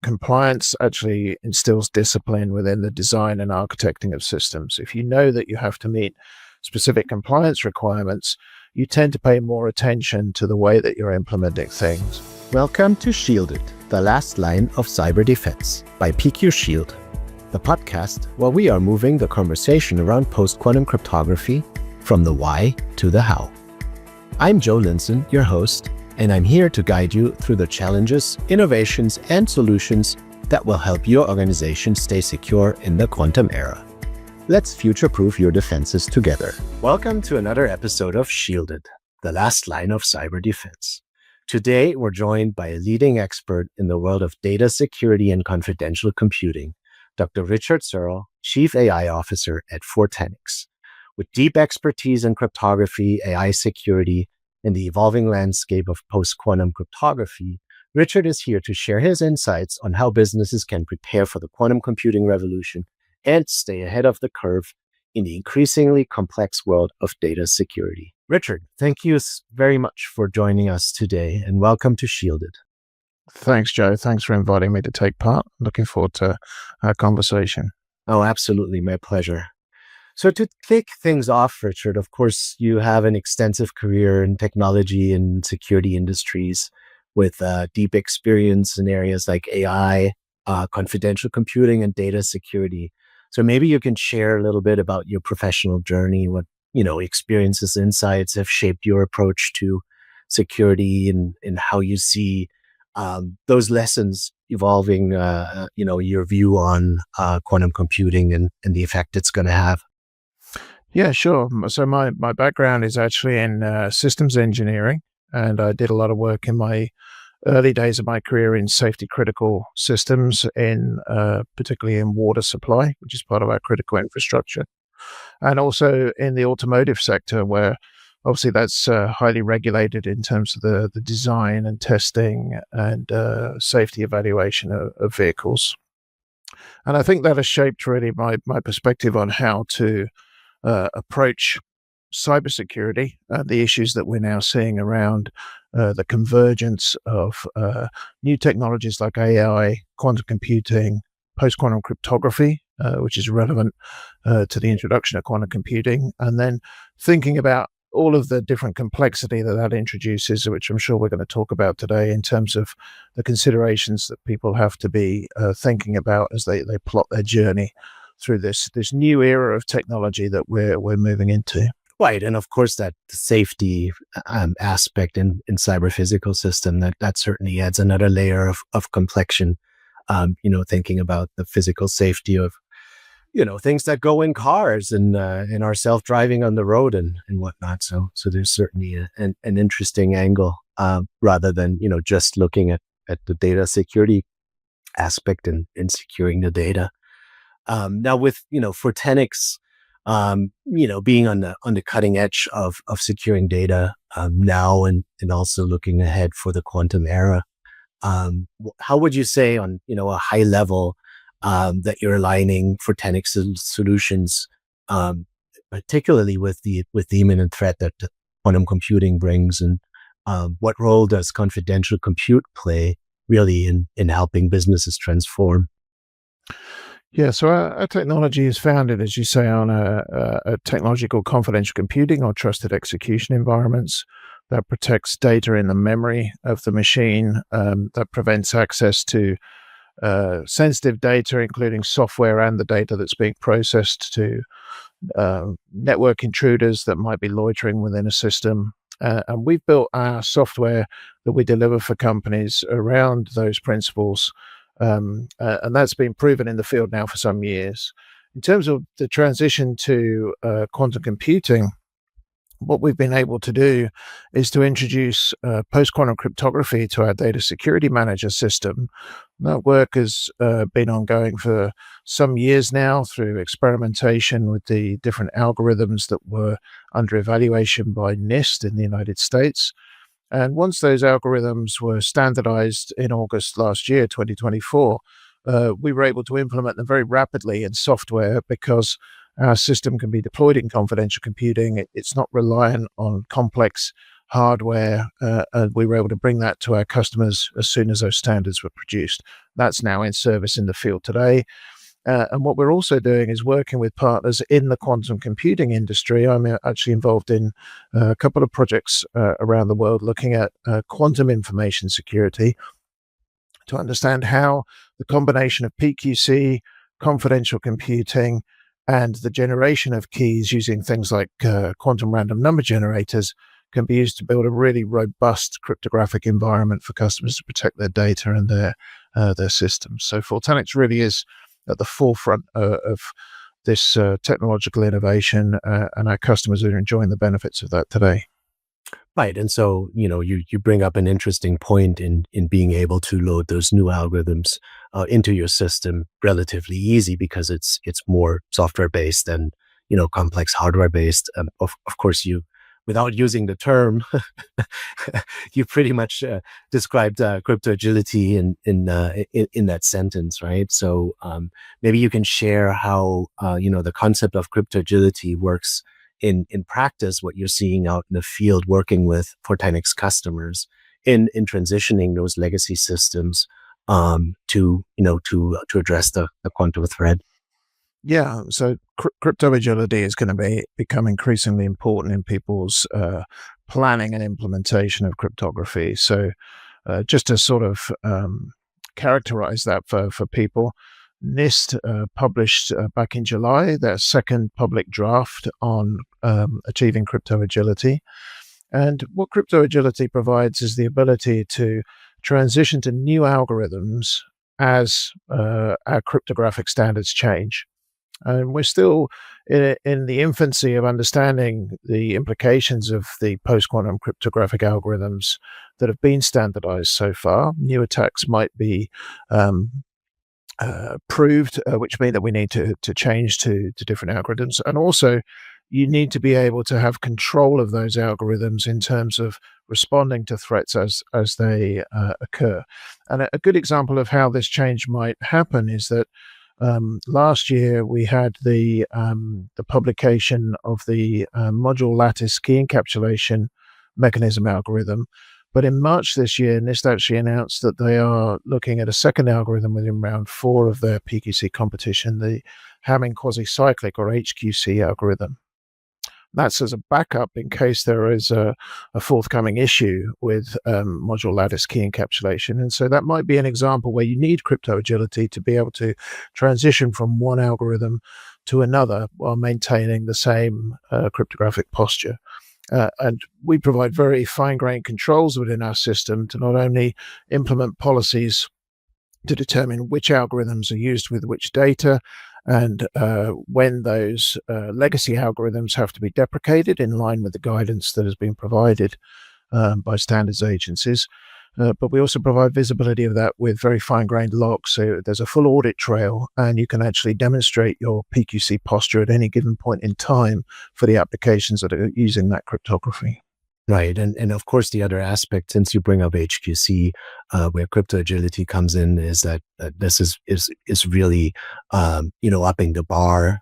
compliance actually instills discipline within the design and architecting of systems. If you know that you have to meet specific compliance requirements, you tend to pay more attention to the way that you're implementing things. Welcome to Shielded, the last line of cyber defense by PQ Shield, the podcast where we are moving the conversation around post-quantum cryptography from the why to the how. I'm Jo Lintzen, your host, and I'm here to guide you through the challenges, innovations, and solutions that will help your organization stay secure in the quantum era. Let's future-proof your defenses together. Welcome to another episode of Shielded, the last line of cyber defense. Today, we're joined by a leading expert in the world of data security and confidential computing, Dr. Richard Searle, Chief AI Officer at Fortanix. With deep expertise in cryptography, AI security, and the evolving landscape of post-quantum cryptography, Richard is here to share his insights on how businesses can prepare for the quantum computing revolution and stay ahead of the curve in the increasingly complex world of data security. Richard, thank you very much for joining us today, and welcome to Shielded. Thanks, Jo. Thanks for inviting me to take part. Looking forward to our conversation. Oh, absolutely. My pleasure. So to kick things off, Richard, of course, you have an extensive career in technology and security industries with deep experience in areas like AI, confidential computing, and data security. So maybe you can share a little bit about your professional journey, what experiences, insights have shaped your approach to security, and how you see those lessons evolving, your view on quantum computing and the effect it's going to have. Yeah, sure. So my background is actually in systems engineering, and I did a lot of work in my early days of my career in safety critical systems, in particularly in water supply, which is part of our critical infrastructure, and also in the automotive sector, where obviously that's highly regulated in terms of the design and testing and safety evaluation of vehicles. And I think that has shaped really my perspective on how to approach cybersecurity, the issues that we're now seeing around the convergence of new technologies like AI, quantum computing, post-quantum cryptography, which is relevant to the introduction of quantum computing, and then thinking about all of the different complexity that introduces, which I'm sure we're going to talk about today in terms of the considerations that people have to be thinking about as they plot their journey through this new era of technology that we're moving into. Right, and of course that safety aspect in cyber physical system that certainly adds another layer of complexion. Thinking about the physical safety of things that go in cars and are self-driving on the road and whatnot. So there's certainly an interesting angle rather than just looking at the data security aspect and securing the data. Now with Fortanix, being on the cutting edge of securing data now and also looking ahead for the quantum era, how would you say on a high level that you're aligning Fortanix's solutions, particularly with the imminent threat that quantum computing brings, and what role does confidential compute play really in helping businesses transform? Yeah, so our technology is founded, as you say, on a technology called confidential computing or trusted execution environments that protects data in the memory of the machine, that prevents access to sensitive data, including software and the data that's being processed, to network intruders that might be loitering within a system. And we've built our software that we deliver for companies around those principles. And that's been proven in the field now for some years. In terms of the transition to quantum computing, what we've been able to do is to introduce post-quantum cryptography to our data security manager system. That work has been ongoing for some years now through experimentation with the different algorithms that were under evaluation by NIST in the United States. And once those algorithms were standardized in August last year, 2024, we were able to implement them very rapidly in software because our system can be deployed in confidential computing. It's not reliant on complex hardware, and we were able to bring that to our customers as soon as those standards were produced. That's now in service in the field today. And what we're also doing is working with partners in the quantum computing industry. I'm actually involved in a couple of projects around the world looking at quantum information security to understand how the combination of PQC, confidential computing, and the generation of keys using things like quantum random number generators can be used to build a really robust cryptographic environment for customers to protect their data and their systems. So Fortanix really is at the forefront of this technological innovation, and our customers are enjoying the benefits of that today. Right. And so, you bring up an interesting point in being able to load those new algorithms into your system relatively easy because it's more software based than, complex hardware based. Of course, without using the term, you pretty much described crypto agility in that sentence, right? So maybe you can share how the concept of crypto agility works in practice, what you're seeing out in the field working with Fortanix customers in transitioning those legacy systems to address the quantum threat. Yeah, so crypto agility is going to become increasingly important in people's planning and implementation of cryptography. So just to sort of characterize that for people, NIST published back in July their second public draft on achieving crypto agility. And what crypto agility provides is the ability to transition to new algorithms as our cryptographic standards change. And we're still in the infancy of understanding the implications of the post-quantum cryptographic algorithms that have been standardized so far. New attacks might be proved, which mean that we need to change to different algorithms. And also, you need to be able to have control of those algorithms in terms of responding to threats as they occur. And a good example of how this change might happen is that last year we had the publication of the module lattice key encapsulation mechanism algorithm. But in March this year, NIST actually announced that they are looking at a second algorithm within round 4 of their PQC competition, the Hamming quasi-cyclic or HQC algorithm. That's as a backup in case there is a forthcoming issue with module lattice key encapsulation. And so that might be an example where you need crypto agility to be able to transition from one algorithm to another while maintaining the same cryptographic posture. And we provide very fine-grained controls within our system to not only implement policies to determine which algorithms are used with which data, and when those legacy algorithms have to be deprecated in line with the guidance that has been provided by standards agencies. But we also provide visibility of that with very fine-grained logs. So there's a full audit trail, and you can actually demonstrate your PQC posture at any given point in time for the applications that are using that cryptography. Right. And of course, the other aspect, since you bring up HQC, where crypto agility comes in, is that this is really, upping the bar,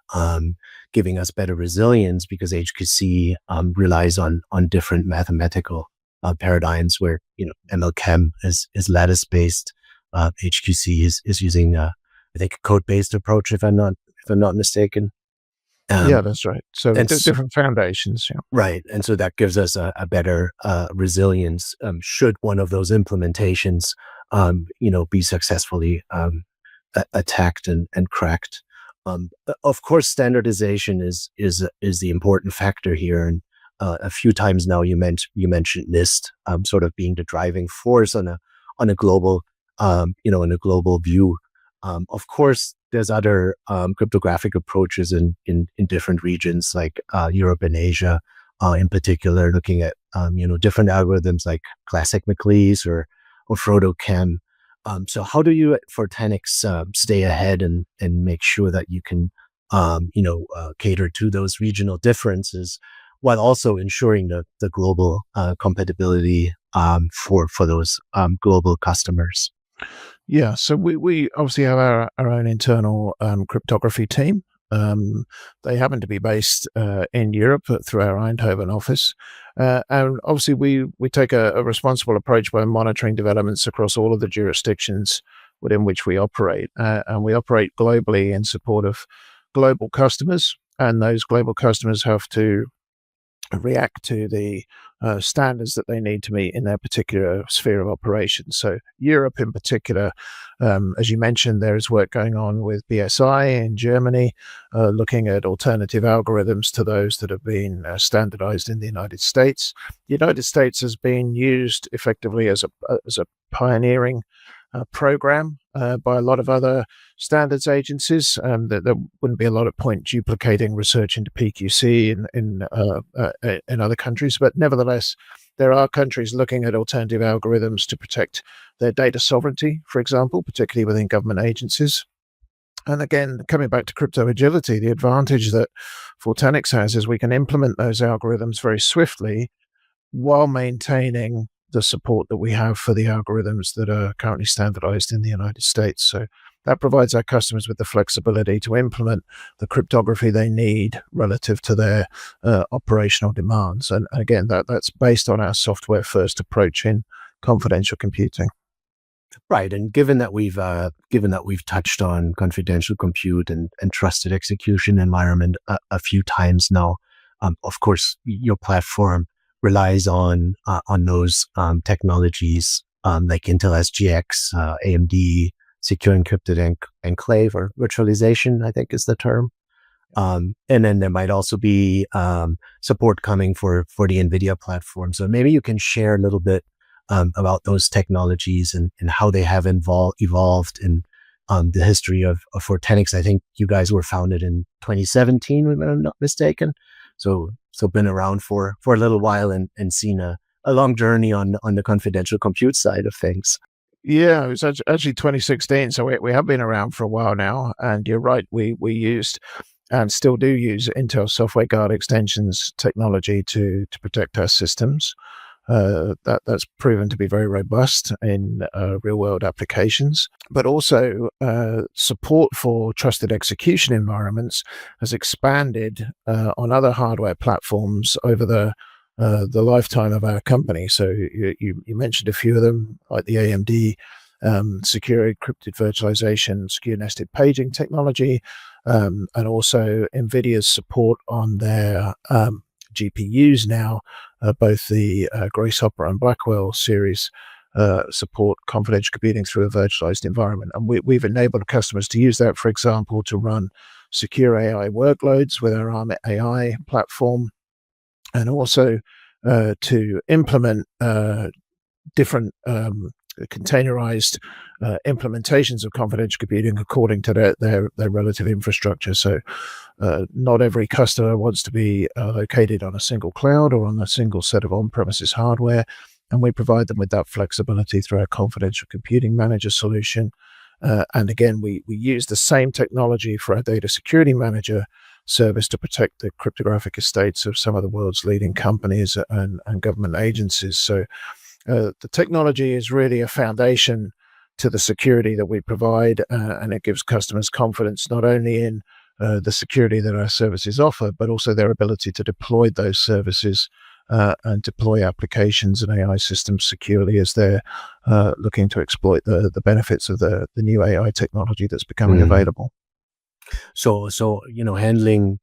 giving us better resilience, because HQC relies on different mathematical paradigms where, MLChem is lattice based. HQC is using, I think, a code-based approach, if I'm not mistaken. Yeah, that's right. So different foundations. Yeah. Right. And so that gives us a better resilience should one of those implementations, be successfully attacked and cracked. Of course, standardization is the important factor here. And a few times now you mentioned NIST sort of being the driving force on a global, in a global view. Of course, there's other cryptographic approaches in different regions, like Europe and Asia, in particular, looking at different algorithms like classic McLeese or FrodoChem. So how do you at Fortanix stay ahead and make sure that you can cater to those regional differences while also ensuring the global compatibility for those global customers? Yeah, so we obviously have our own internal cryptography team, They happen to be based in Europe through our Eindhoven office. And obviously, we take a responsible approach by monitoring developments across all of the jurisdictions within which we operate. And we operate globally in support of global customers. And those global customers have to react to the standards that they need to meet in their particular sphere of operation. So Europe in particular, as you mentioned, there is work going on with BSI in Germany, looking at alternative algorithms to those that have been standardized in the United States. The United States has been used effectively as a pioneering program by a lot of other standards agencies. There wouldn't be a lot of point duplicating research into PQC in other countries, but nevertheless, there are countries looking at alternative algorithms to protect their data sovereignty, for example, particularly within government agencies. And again, coming back to crypto agility, the advantage that Fortanix has is we can implement those algorithms very swiftly while maintaining the support that we have for the algorithms that are currently standardized in the United States. So that provides our customers with the flexibility to implement the cryptography they need relative to their operational demands. And again, that's based on our software first approach in confidential computing. Right, and given that we've touched on confidential compute and trusted execution environment a few times now, of course, your platform relies on those technologies like Intel SGX, AMD, secure encrypted enclave or virtualization, I think is the term. And then there might also be support coming for the NVIDIA platform. So maybe you can share a little bit about those technologies and how they have evolved in the history of Fortanix. I think you guys were founded in 2017, if I'm not mistaken. So been around for a little while and seen a long journey on the confidential compute side of things. Yeah, it was actually 2016. So we have been around for a while now. And you're right, we used and still do use Intel Software Guard extensions technology to protect our systems. That's proven to be very robust in real-world applications, but also support for trusted execution environments has expanded on other hardware platforms over the lifetime of our company. So you mentioned a few of them, like the AMD secure encrypted virtualization, secure nested paging technology, and also NVIDIA's support on their GPUs now. Both the Grace Hopper and Blackwell series support confidential computing through a virtualized environment. And we've enabled customers to use that, for example, to run secure AI workloads with our ARM AI platform, and also to implement different containerized implementations of confidential computing according to their relative infrastructure. So not every customer wants to be located on a single cloud or on a single set of on-premises hardware, and we provide them with that flexibility through our confidential computing manager solution. And again, we use the same technology for our data security manager service to protect the cryptographic estates of some of the world's leading companies and government agencies. So the technology is really a foundation to the security that we provide, and it gives customers confidence not only in the security that our services offer, but also their ability to deploy those services and deploy applications and AI systems securely as they're looking to exploit the benefits of the new AI technology that's becoming available. So handling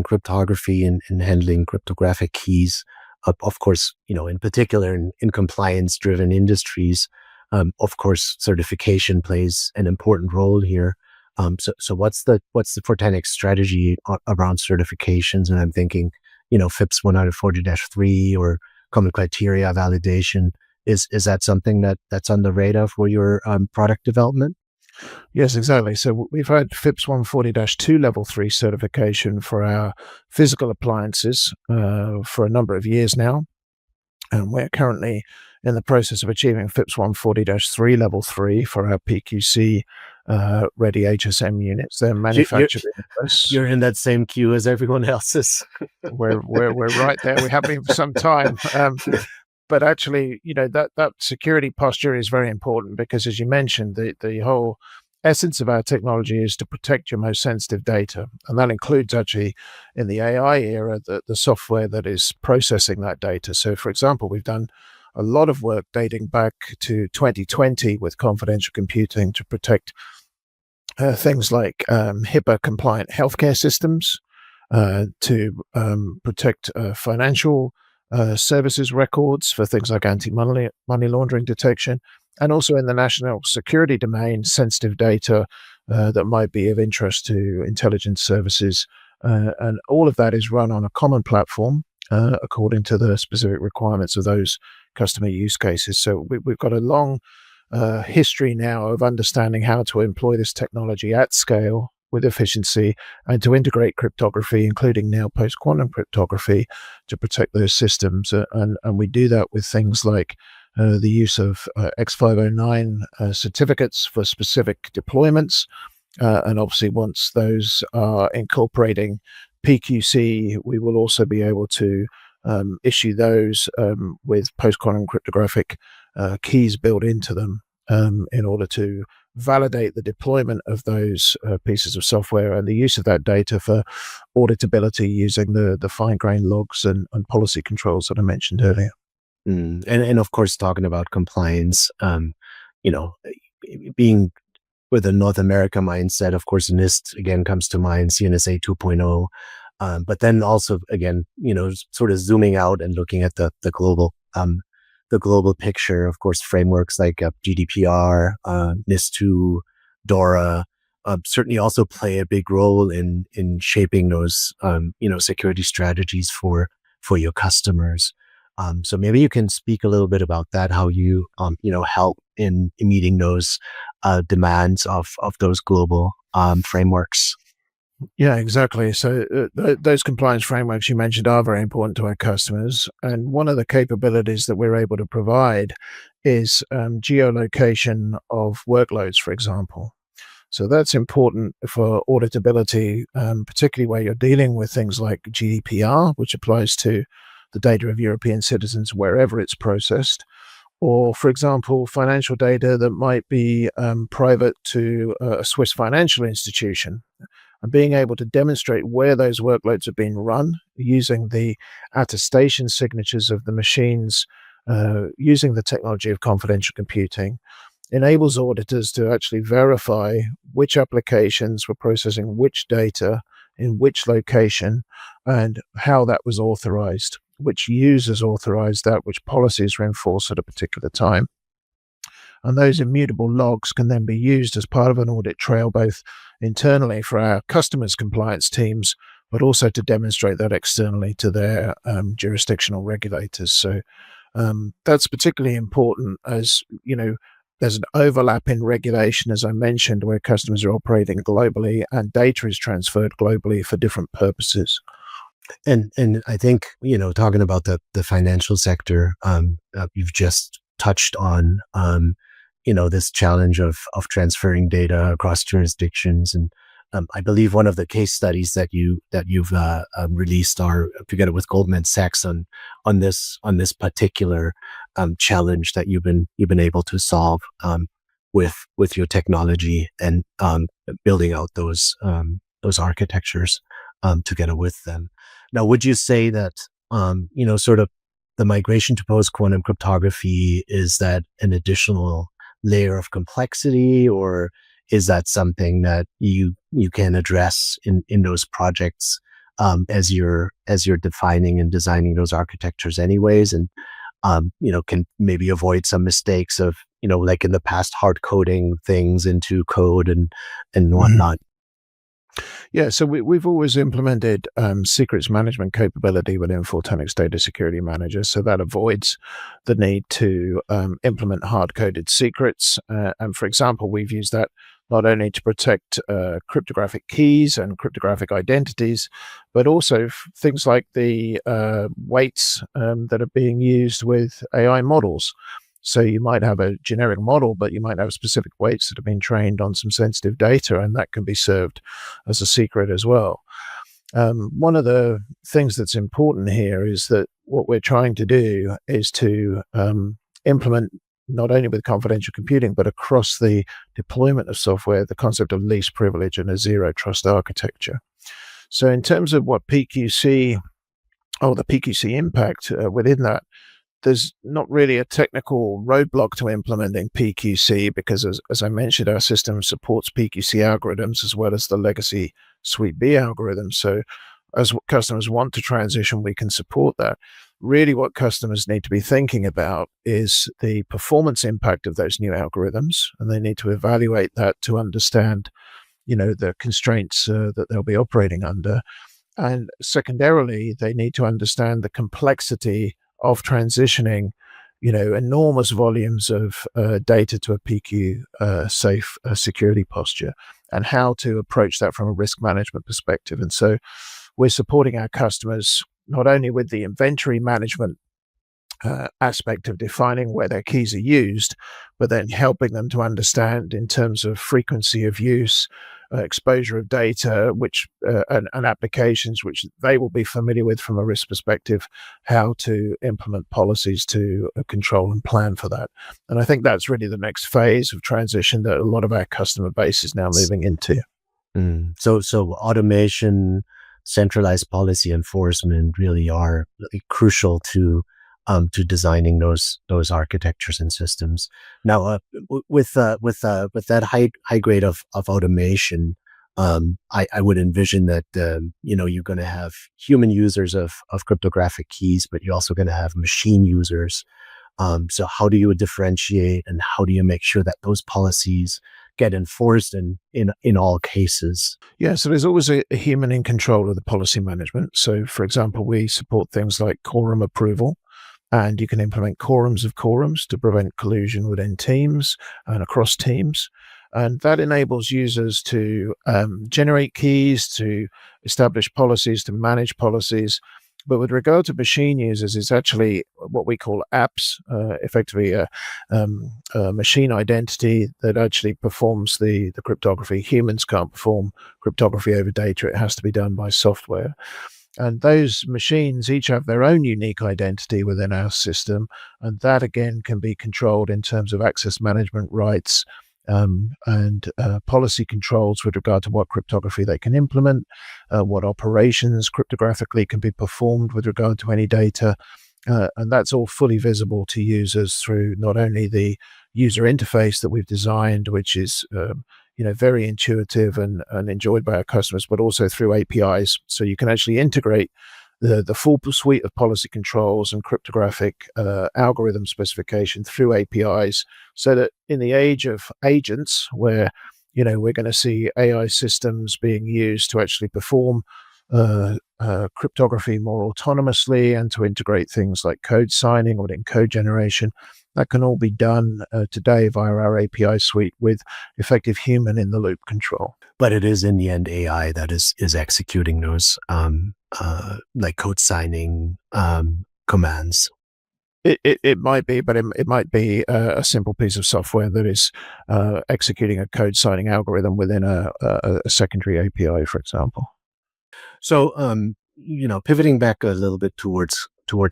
cryptography and handling cryptographic keys, of course, in particular in compliance-driven industries, of course, certification plays an important role here. So what's the Fortanix strategy around certifications? And I'm thinking, FIPS 140-3 or common criteria validation. Is that something that's on the radar for your product development? Yes, exactly. So we've had FIPS 140-2 Level 3 certification for our physical appliances for a number of years now. And we're currently in the process of achieving FIPS 140-3 Level 3 for our PQC ready HSM units. They're manufactured in the US. You're in that same queue as everyone else is. We're right there. We have been for some time. But actually, that security posture is very important because, as you mentioned, the whole essence of our technology is to protect your most sensitive data. And that includes actually in the AI era, the software that is processing that data. So for example, we've done a lot of work dating back to 2020 with confidential computing to protect things like HIPAA compliant healthcare systems, to protect financial services records for things like anti-money laundering detection, and also in the national security domain, sensitive data that might be of interest to intelligence services. And all of that is run on a common platform according to the specific requirements of those customer use cases. So we've got a long history now of understanding how to employ this technology at scale with efficiency and to integrate cryptography, including now post-quantum cryptography, to protect those systems. And we do that with things like the use of X509 certificates for specific deployments. And obviously, once those are incorporating PQC, we will also be able to issue those with post-quantum cryptographic keys built into them in order to validate the deployment of those pieces of software and the use of that data for auditability using the fine-grained logs and policy controls that I mentioned earlier. And of course, talking about compliance, being with a North America mindset, of course, NIST again comes to mind, CNSA 2.0. But then also, again, sort of zooming out and looking at the global picture, of course, frameworks like GDPR, NIS2, DORA, certainly also play a big role in shaping those, security strategies for your customers. So maybe you can speak a little bit about that, how you, help in meeting those demands of those global frameworks. Yeah, exactly. So those compliance frameworks you mentioned are very important to our customers. And one of the capabilities that we're able to provide is geolocation of workloads, for example. So that's important for auditability, particularly where you're dealing with things like GDPR, which applies to the data of European citizens wherever it's processed, or, for example, financial data that might be private to a Swiss financial institution, and being able to demonstrate where those workloads are being run using the attestation signatures of the machines, using the technology of confidential computing, enables auditors to actually verify which applications were processing which data in which location and how that was authorized, which users authorized that, which policies were enforced at a particular time. And those immutable logs can then be used as part of an audit trail, both internally for our customers' compliance teams, but also to demonstrate that externally to their jurisdictional regulators. So that's particularly important as, there's an overlap in regulation, as I mentioned, where customers are operating globally and data is transferred globally for different purposes. And I think, talking about the financial sector, you've just touched on, this challenge of transferring data across jurisdictions. And I believe one of the case studies that you've released are together with Goldman Sachs on this particular challenge that you've been able to solve with your technology and building out those architectures together with them. Now, would you say that sort of the migration to post-quantum cryptography, is that an additional layer of complexity, or is that something that you can address in those projects as you're defining and designing those architectures anyways, and can maybe avoid some mistakes of like in the past, hard coding things into code and whatnot? Yeah, so we've always implemented secrets management capability within Fortanix Data Security Manager, so that avoids the need to implement hard-coded secrets. And for example, we've used that not only to protect cryptographic keys and cryptographic identities, but also things like the weights that are being used with AI models. So you might have a generic model, but you might have specific weights that have been trained on some sensitive data, and that can be served as a secret as well. One of the things that's important here is that what we're trying to do is to implement not only with confidential computing, but across the deployment of software, the concept of least privilege and a zero trust architecture. So in terms of what PQC, or the PQC impact within that, there's not really a technical roadblock to implementing PQC because, as I mentioned, our system supports PQC algorithms as well as the legacy Suite B algorithms. So as customers want to transition, we can support that. Really what customers need to be thinking about is the performance impact of those new algorithms, and they need to evaluate that to understand, the constraints that they'll be operating under. And secondarily, they need to understand the complexity of transitioning, enormous volumes of data to a PQ safe security posture, and how to approach that from a risk management perspective. And so we're supporting our customers not only with the inventory management aspect of defining where their keys are used, but then helping them to understand in terms of frequency of use, exposure of data, and applications which they will be familiar with from a risk perspective, how to implement policies to control and plan for that. And I think that's really the next phase of transition that a lot of our customer base is now moving into. So automation, centralized policy enforcement really are crucial to designing those architectures and systems. Now, with that high grade of automation, I would envision that you're going to have human users of cryptographic keys, but you're also going to have machine users. So how do you differentiate, and how do you make sure that those policies get enforced in all cases? Yeah, so there's always a human in control of the policy management. So, for example, we support things like quorum approval, and you can implement quorums of quorums to prevent collusion within teams and across teams. And that enables users to generate keys, to establish policies, to manage policies. But with regard to machine users, it's actually what we call apps, effectively a machine identity that actually performs the cryptography. Humans can't perform cryptography over data. It has to be done by software. And those machines each have their own unique identity within our system. And that, again, can be controlled in terms of access management rights, and policy controls with regard to what cryptography they can implement, what operations cryptographically can be performed with regard to any data. And that's all fully visible to users through not only the user interface that we've designed, which is very intuitive and enjoyed by our customers, but also through APIs. So you can actually integrate the full suite of policy controls and cryptographic algorithm specification through APIs, so that in the age of agents, where we're going to see AI systems being used to actually perform cryptography more autonomously and to integrate things like code signing or code generation, that can all be done today via our API suite with effective human in the loop control. But it is in the end AI that is executing those like code signing commands. It might be, but it might be a simple piece of software that is executing a code signing algorithm within a secondary API, for example. So, pivoting back a little bit towards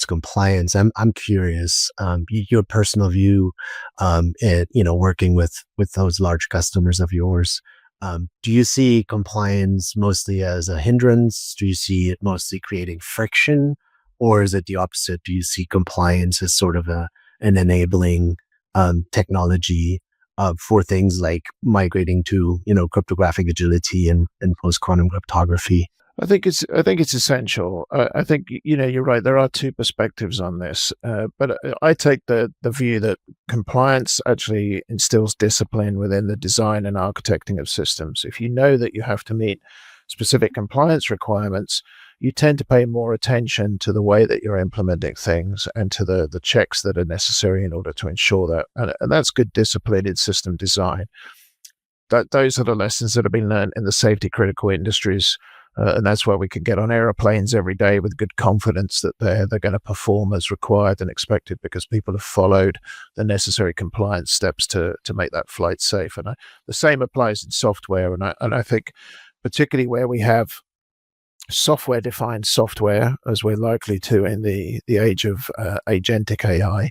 compliance, I'm curious, your personal view, working with those large customers of yours. Do you see compliance mostly as a hindrance? Do you see it mostly creating friction? Or is it the opposite? Do you see compliance as sort of an enabling technology for things like migrating to cryptographic agility and post-quantum cryptography? I think it's essential. I think you're right. There are two perspectives on this, but I take the view that compliance actually instills discipline within the design and architecting of systems. If you know that you have to meet specific compliance requirements, you tend to pay more attention to the way that you're implementing things and to the checks that are necessary in order to ensure that. And that's good discipline in system design. Those are the lessons that have been learned in the safety critical industries. And that's why we can get on airplanes every day with good confidence that they're going to perform as required and expected, because people have followed the necessary compliance steps to make that flight safe. And the same applies in software. And I think particularly where we have software-defined software, as we're likely to in the age of agentic AI,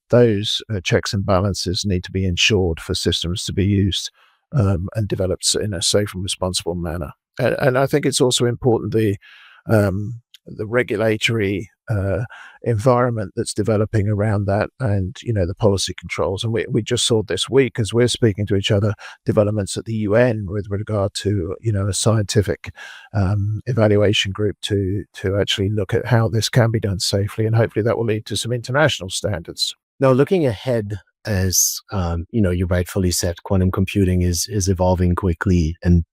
those checks and balances need to be ensured for systems to be used and developed in a safe and responsible manner. And I think it's also important the regulatory environment that's developing around that, and the policy controls. And we just saw this week, as we're speaking to each other, developments at the UN with regard to a scientific evaluation group to actually look at how this can be done safely, and hopefully that will lead to some international standards. Now, looking ahead, as you rightfully said, quantum computing is evolving quickly, and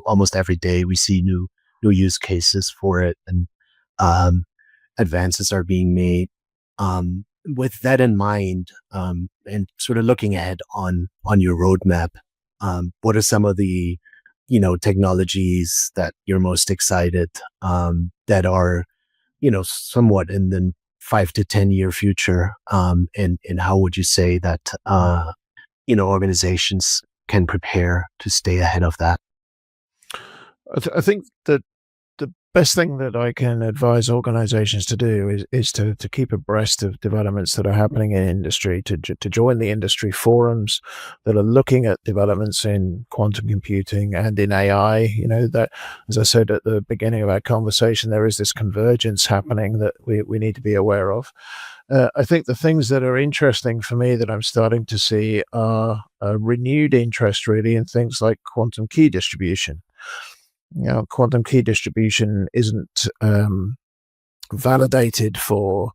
almost every day we see new use cases for it, and advances are being made. With that in mind, and sort of looking ahead on your roadmap, what are some of the technologies that you're most excited that are somewhat in the 5 to 10 year future, and how would you say that organizations can prepare to stay ahead of that? I think that the best thing that I can advise organizations to do is to keep abreast of developments that are happening in industry, to join the industry forums that are looking at developments in quantum computing and in AI. That, as I said at the beginning of our conversation, there is this convergence happening that we need to be aware of. I think the things that are interesting for me that I'm starting to see are a renewed interest really in things like quantum key distribution. Quantum key distribution isn't validated for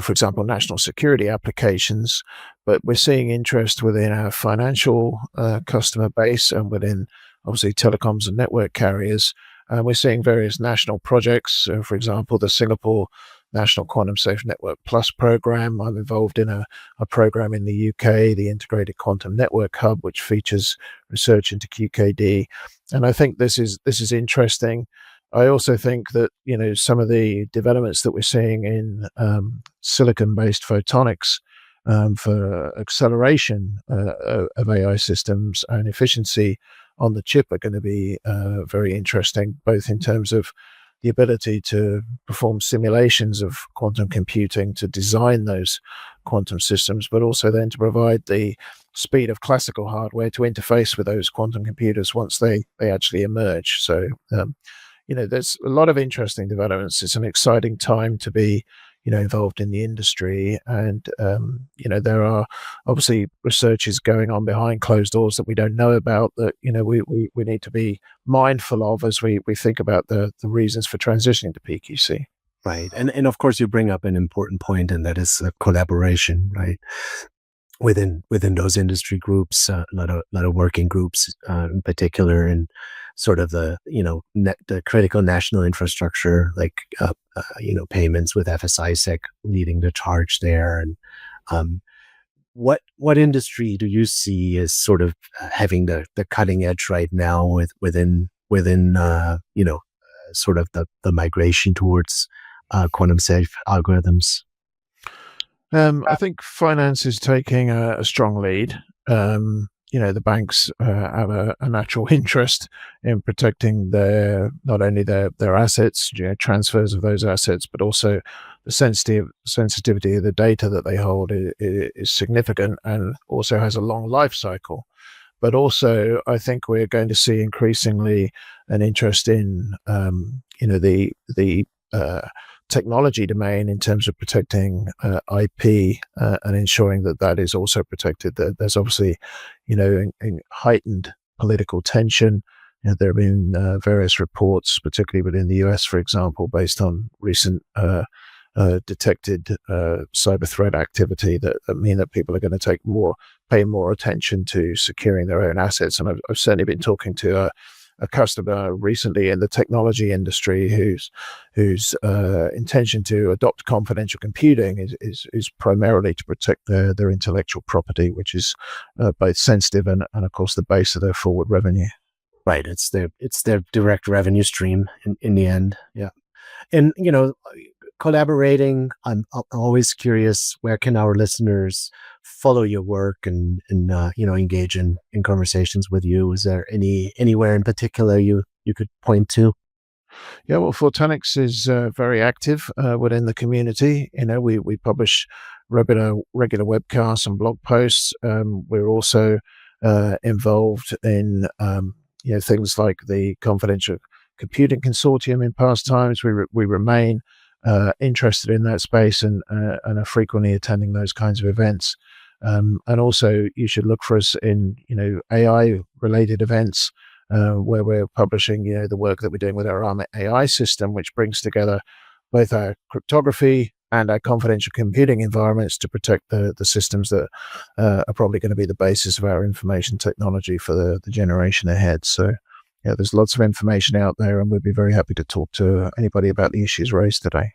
example, national security applications, but we're seeing interest within our financial customer base and within, obviously, telecoms and network carriers. And we're seeing various national projects, for example, the Singapore National Quantum Safe Network Plus program. I'm involved in a program in the UK, the Integrated Quantum Network Hub, which features research into QKD. And I think this is interesting. I also think that some of the developments that we're seeing in silicon-based photonics for acceleration of AI systems and efficiency on the chip are going to be very interesting, both in terms of the ability to perform simulations of quantum computing to design those quantum systems, but also then to provide the speed of classical hardware to interface with those quantum computers once they actually emerge. So, there's a lot of interesting developments. It's an exciting time to be involved in the industry, and there are obviously researches going on behind closed doors that we don't know about, that we need to be mindful of as we think about the reasons for transitioning to PQC. Right, and of course you bring up an important point, and that is collaboration, right? Within those industry groups, a lot of working groups, in particular, and sort of the the critical national infrastructure, like payments with FSISEC leading the charge there. And what industry do you see as sort of having the cutting edge right now within sort of the migration towards quantum safe algorithms? I think finance is taking a strong lead. The banks have a natural interest in protecting not only their assets, transfers of those assets, but also the sensitivity of the data that they hold is significant and also has a long life cycle. But also, I think we're going to see increasingly an interest in the technology domain in terms of protecting IP and ensuring that is also protected. There's obviously, heightened political tension. There have been various reports, particularly within the US, for example, based on recent detected cyber threat activity that mean that people are going to pay more attention to securing their own assets. And I've certainly been talking to a customer recently in the technology industry whose intention to adopt confidential computing is primarily to protect their intellectual property, which is both sensitive and of course the base of their forward revenue. Right, it's their direct revenue stream in the end. Yeah, and collaborating. I'm always curious, where can our listeners follow your work and engage in conversations with you? Is there anywhere in particular you could point to? Yeah, well, Fortanix is very active within the community. We publish regular webcasts and blog posts. We're also involved in things like the Confidential Computing Consortium in past times. We remain interested in that space and are frequently attending those kinds of events. And also, you should look for us in AI-related events where we're publishing the work that we're doing with our ARM AI system, which brings together both our cryptography and our confidential computing environments to protect the systems that are probably going to be the basis of our information technology for the generation ahead. So, there's lots of information out there, and we'd be very happy to talk to anybody about the issues raised today.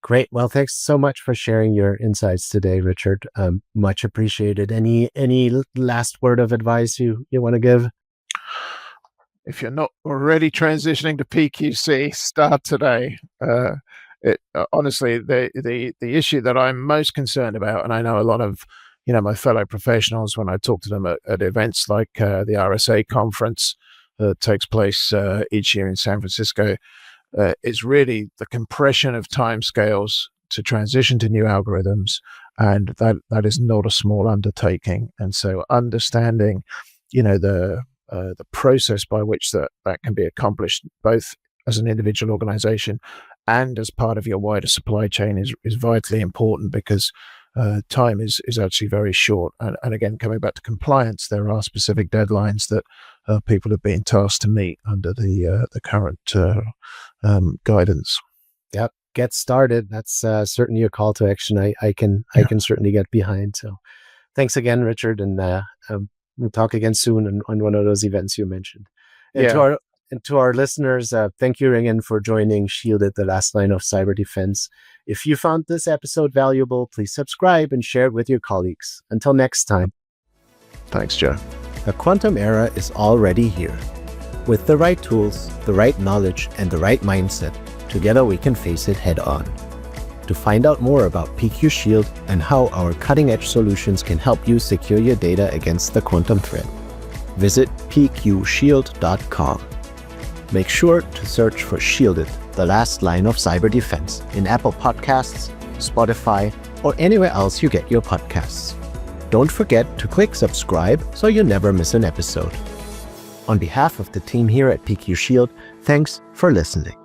Great. Well, thanks so much for sharing your insights today, Richard. Much appreciated. Any last word of advice you want to give? If you're not already transitioning to PQC, start today. Honestly, the issue that I'm most concerned about, and I know a lot of my fellow professionals when I talk to them at events like the RSA conference that takes place each year in San Francisco, is really the compression of timescales to transition to new algorithms, and that is not a small undertaking. And so, understanding, the process by which that can be accomplished, both as an individual organization and as part of your wider supply chain, is vitally important, because time is actually very short. And again, coming back to compliance, there are specific deadlines that people have been tasked to meet under the current guidance. Yep. Get started. That's certainly a call to action I can certainly get behind. So thanks again, Richard. And we'll talk again soon on one of those events you mentioned. And to our listeners, thank you again for joining Shielded, the last line of cyber defense. If you found this episode valuable, please subscribe and share it with your colleagues. Until next time. Thanks, Joe. The quantum era is already here. With the right tools, the right knowledge, and the right mindset, together we can face it head on. To find out more about PQ Shield and how our cutting-edge solutions can help you secure your data against the quantum threat, visit pqshield.com. Make sure to search for Shielded, the last line of cyber defense, in Apple Podcasts, Spotify, or anywhere else you get your podcasts. Don't forget to click subscribe so you never miss an episode. On behalf of the team here at PQ Shield, thanks for listening.